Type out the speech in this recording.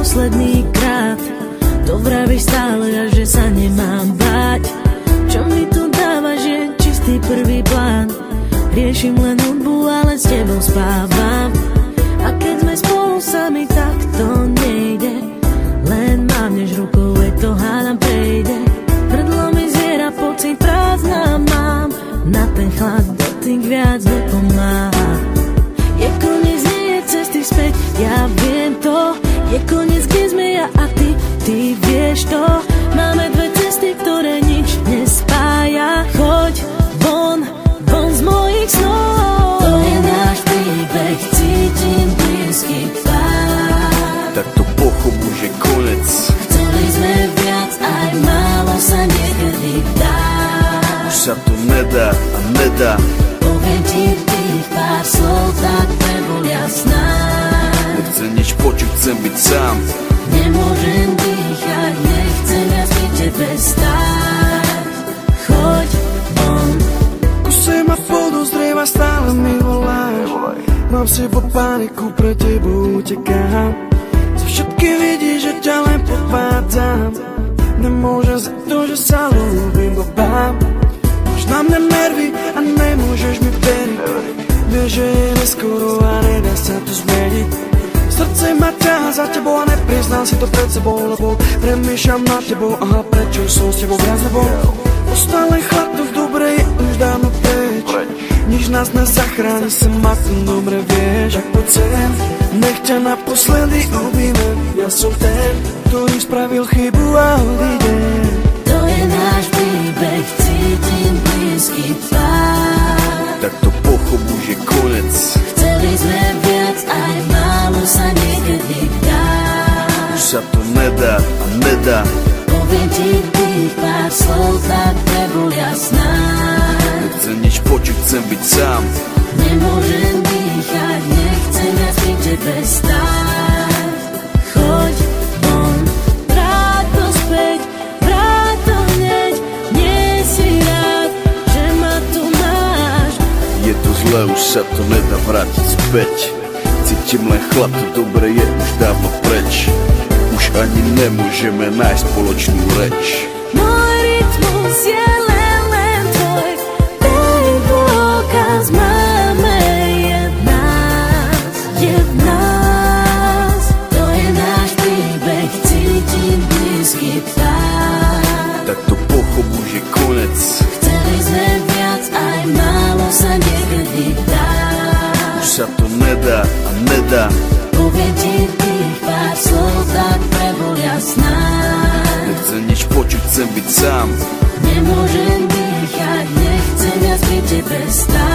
posledný krát. To vravíš stále, a že sa nemám báť. Čo mi tu dávaš, je čistý prvý plán. Riešim len hudbu, ale s tebou spávam. A keď sme spolu sami, tak to nejde. Len mávneš rukou, to hádam prejde. Hrdlo mi zviera, pocit prázdna mám. Na ten chlad dotyk viac nepomáha. Je koniec, nie je cesty späť, ja viem to. Je koniec, kde sme ja a ty vieš to. Máme dve cesty, ktoré nič nespája. Choď von z mojich snov. To je náš príbeh, cítim blízky pád. Tak to pochop, už je konec. Chceli sme viac, aj málo sa niekedy dá. Už sa to nedá a nedá. Poviem ti tých pár slov, tak nebol jasná. Nechcem nič počuť, chcem byť sám. Nemôžem dýchať, nechcem viac pri tebe stáť. Choď von. Kuse ma podozrieva, stále mi voláš. Mám v sebo paniku, pre tebou utekám. Zo všetky vidíš, že ťa len podvádzam. Nemôžem za to, že sa ľúbim blbám. Máš na mňa nervy a nemôžeš mi veriť. Vieš, že je neskoro a nedá sa to zmeniť. Srdce ma ťaha za tebou a nepriznám si to pred sebou, lebo premýšľam nad tebou, aha, prečo som s tebou viac nebol. Ostal len chlapnúť, dobre je už dávno preč. Nič nás nezachráni, sem ma tu dobre vieš. Tak poď sem, nech ťa naposledy objímem. Ja som ten, ktorý spravil chybu a odídem. To je náš príbeh, cítim blízky pád. Tak to pochop, už je konec. Chceli sme viac, aj málo sa niekedy dá. Už sa to nedá a nedá. Poviem ti tých pár slov, tak nebol jasná. Nechcem nič počuť, chcem byť sám. Nemôžem dýchať, nechcem viac pri tebe stáť. Choď von, vráť to späť, vráť to hneď. Nie si rád, že ma tu máš. Je to zlé, už sa to nedá vrátiť späť. Cítim len chlap, to dobre je už dávno preč. Už ani nemôžeme nájsť spoločnú reč. Môj rytmus je len tvoj, ten dôkaz máme je v nás. To je náš príbeh, cítim blízky pád. Tak to pochop, už je konec. Chceli sme viac, aj málo sa niekedy dá. Už sa to nedá a nedá. Poviem ti tých pár slov, tak prebol jasná. Nechcem nič počuť, chcem byť sám. Nemôžem dýchať, nechcem viac pri tebe stáť.